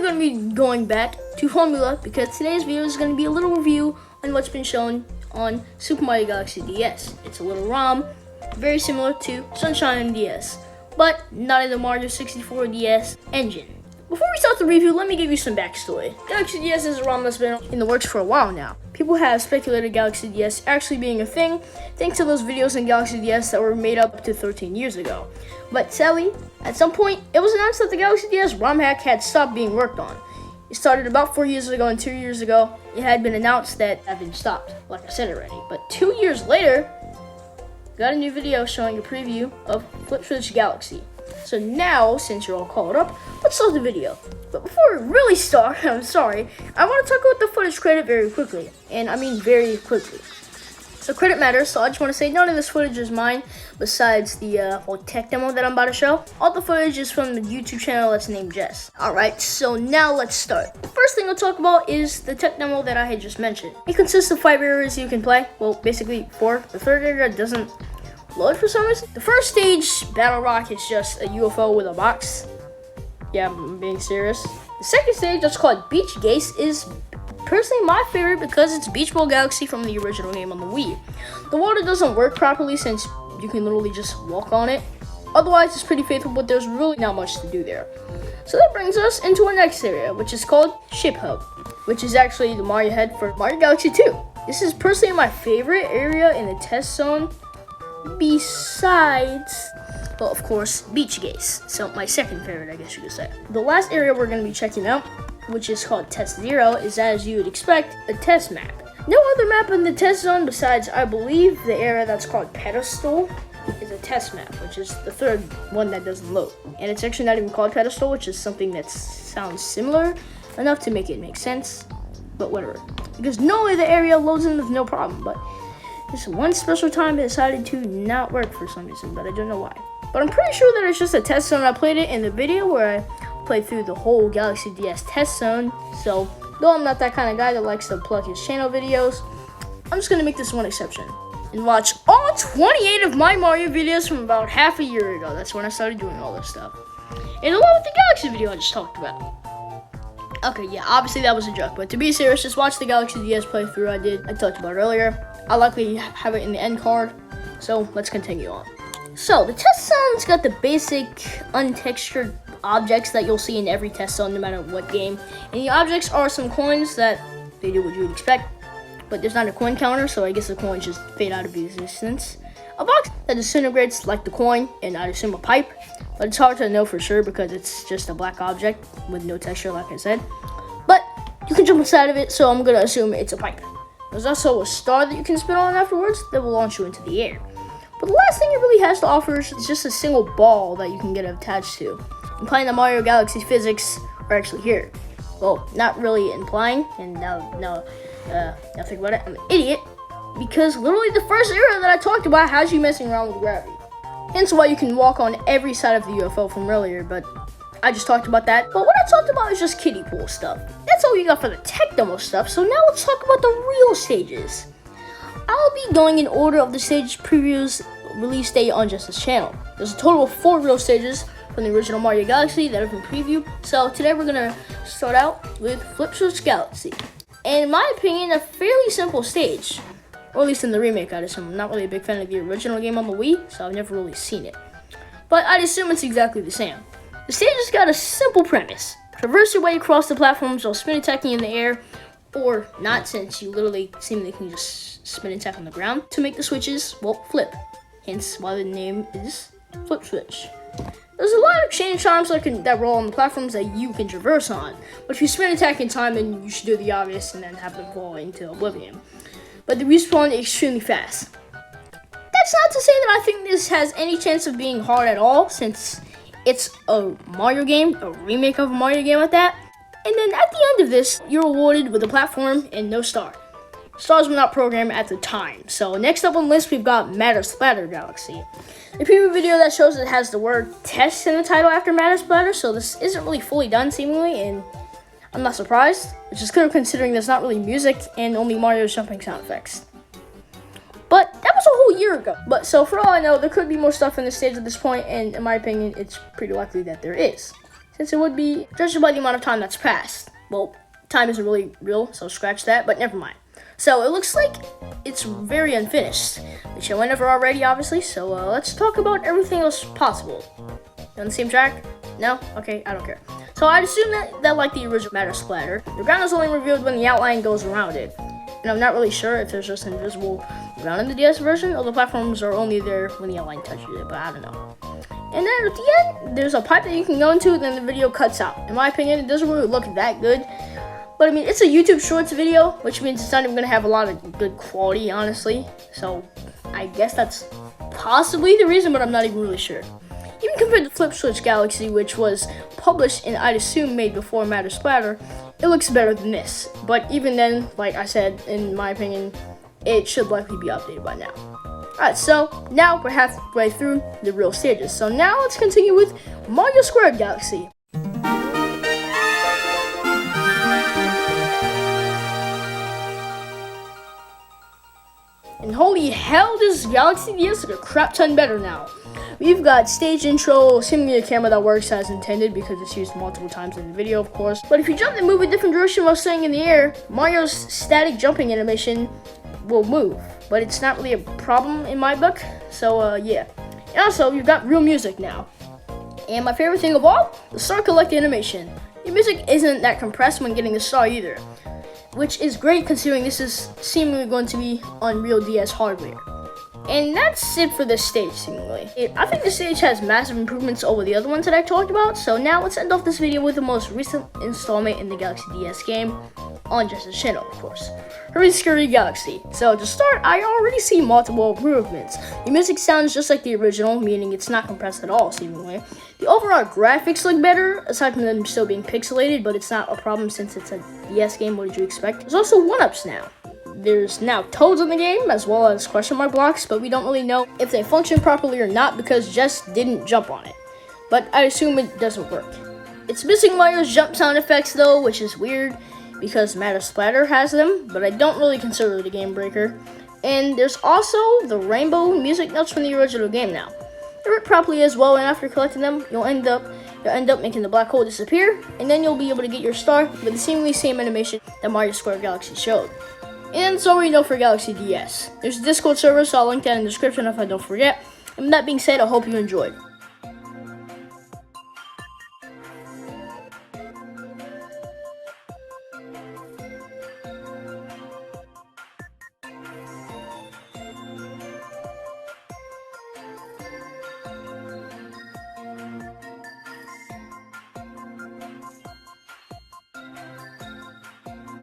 going to be going back to Formula because today's video is going to be a little review on what's been shown on Super Mario Galaxy DS. It's a little ROM, very similar to Sunshine and DS, but not in the Mario 64 DS engine. Before we start the review, let me give you some backstory. Galaxy DS is a ROM that's been in the works for a while now. People have speculated Galaxy DS actually being a thing thanks to those videos in Galaxy DS that were made up to 13 years ago. But sadly, at some point, it was announced that the Galaxy DS ROM hack had stopped being worked on. It started about 4 years ago, and 2 years ago, it had been announced that it had been stopped, like I said already. But 2 years later, got a new video showing a preview of Flip Switch Galaxy. So now, since you're all caught up, let's start the video. But before we really start, I'm sorry, I want to talk about the footage credit very quickly. And I mean very quickly. So credit matters, so I just want to say none of this footage is mine, besides the whole tech demo that I'm about to show. All the footage is from the YouTube channel that's named Jess. Alright, so now let's start. The first thing I'll talk about is the tech demo that I had just mentioned. It consists of 5 areas you can play. Well, basically 4. The third area doesn't load for some reason. The first stage, Battle Rock, is just a UFO with a box. Yeah, I'm being serious. The second stage, that's called Beach Gaze, is personally my favorite because it's Beach Ball Galaxy from the original game on the Wii. The water doesn't work properly since you can literally just walk on it. Otherwise, it's pretty faithful, but there's really not much to do there. So that brings us into our next area, which is called Ship Hub, which is actually the Mario head for Mario Galaxy 2. This is personally my favorite area in the test zone, besides, well, of course, Beach Gaze. So my second favorite, I guess you could say. The last area we're going to be checking out, which is called Test Zero, is, as you would expect, a test map. No other map in the test zone besides, I believe, the area that's called Pedestal is a test map, which is the third one that doesn't load. And it's actually not even called Pedestal, which is something that sounds similar enough to make it make sense, but whatever. Because no other area loads in with no problem, but this one special time it decided to not work for some reason, but I don't know why. But I'm pretty sure that it's just a test zone. I played it in the video where I played through the whole Galaxy DS test zone. So, though I'm not that kind of guy that likes to plug his channel videos, I'm just going to make this one exception and watch all 28 of my Mario videos from about half a year ago. That's when I started doing all this stuff. And along with the Galaxy video I just talked about. Okay, yeah, obviously that was a joke, but to be serious, just watch the Galaxy DS playthrough I talked about earlier. I'll likely have it in the end card, so let's continue on. So, the test zone's got the basic untextured objects that you'll see in every test zone no matter what game. And the objects are some coins that they do what you would expect, but there's not a coin counter, so I guess the coins just fade out of existence. A box that disintegrates like the coin, and I'd assume a pipe, but it's hard to know for sure because it's just a black object with no texture, like I said. But you can jump inside of it, so I'm gonna assume it's a pipe. There's also a star that you can spin on afterwards that will launch you into the air. But the last thing it really has to offer is just a single ball that you can get attached to. Implying that Mario Galaxy physics are actually here. Well, not really implying, and now think about it, I'm an idiot, because literally the first area that I talked about has you messing around with gravity. Hence why you can walk on every side of the UFO from earlier, but I just talked about that. But what I talked about is just kiddie pool stuff. That's all you got for the tech demo stuff, so now let's talk about the real stages. I'll be going in order of the stage previews release date on Jess's channel. There's a total of 4 real stages from the original Mario Galaxy that have been previewed. So today we're gonna start out with Flip Switch Galaxy. And in my opinion, a fairly simple stage. Or at least in the remake, I'd assume. I'm not really a big fan of the original game on the Wii, so I've never really seen it. But I'd assume it's exactly the same. The stage has got a simple premise. Traverse your way across the platforms while spin attacking in the air, or not, since you literally seemingly can just spin attack on the ground to make the switches, well, flip. Hence why the name is Flip Switch. There's a lot of chain charms that roll on the platforms that you can traverse on, but if you spin attack in time, then you should do the obvious and then have them fall into oblivion. But they respawn extremely fast. That's not to say that I think this has any chance of being hard at all, since it's a Mario game, a remake of a Mario game at that. And then at the end of this, you're awarded with a platform and no star. Stars were not programmed at the time. So next up on the list, we've got Matter Splatter Galaxy. The preview video that shows it has the word test in the title after Matter Splatter, so this isn't really fully done seemingly, and I'm not surprised, which is clear considering there's not really music and only Mario's jumping sound effects. But that was a whole year ago. But so for all I know, there could be more stuff in this stage at this point, and in my opinion, it's pretty likely that there is. since it would be judged by the amount of time that's passed. Well, time isn't really real, so scratch that, but never mind. So it looks like it's very unfinished, which I went over already, obviously, so let's talk about everything else possible. You on the same track? No? Okay, I don't care. So I'd assume that like the original Matter Splatter, the ground is only revealed when the outline goes around it. And I'm not really sure if there's just an invisible ground in the DS version, or the platforms are only there when the outline touches it, but I don't know. And then at the end, there's a pipe that you can go into, then the video cuts out. In my opinion, it doesn't really look that good. But I mean, it's a YouTube Shorts video, which means it's not even gonna have a lot of good quality, honestly. So I guess that's possibly the reason, but I'm not even really sure. Even compared to Flip Switch Galaxy, which was published and I'd assume made before Matter Splatter, it looks better than this. But even then, like I said, in my opinion, it should likely be updated by now. Alright, so now we're halfway through the real stages. So now let's continue with Mario Square Galaxy. And holy hell, this Galaxy DS looks a crap ton better now. We've got stage intro, seemingly a camera that works as intended because it's used multiple times in the video, of course. But if you jump and move a different direction while staying in the air, Mario's static jumping animation will move. But it's not really a problem in my book, so yeah. And also, you've got real music now. And my favorite thing of all, the star collect animation. The music isn't that compressed when getting the star either, which is great considering this is seemingly going to be on real DS hardware. And that's it for this stage, seemingly. I think the stage has massive improvements over the other ones that I talked about, so now let's end off this video with the most recent installment in the Galaxy DS game, on Justin's channel, of course. Hurry Scurry Galaxy. So to start, I already see multiple improvements. The music sounds just like the original, meaning it's not compressed at all, seemingly. The overall graphics look better, aside from them still being pixelated, but it's not a problem since it's a DS game. What did you expect? There's also 1-ups now. There's now toads in the game, as well as question mark blocks, but we don't really know if they function properly or not because Jess didn't jump on it. But I assume it doesn't work. It's missing Mario's jump sound effects though, which is weird because Matter Splatter has them, but I don't really consider it a game breaker. And there's also the rainbow music notes from the original game now. They work properly as well, and after collecting them, you'll end up making the black hole disappear, and then you'll be able to get your star with the seemingly same animation that Mario Square Galaxy showed. And so we know for Galaxy DS. There's a Discord server, so I'll link that in the description if I don't forget. And with that being said, I hope you enjoyed.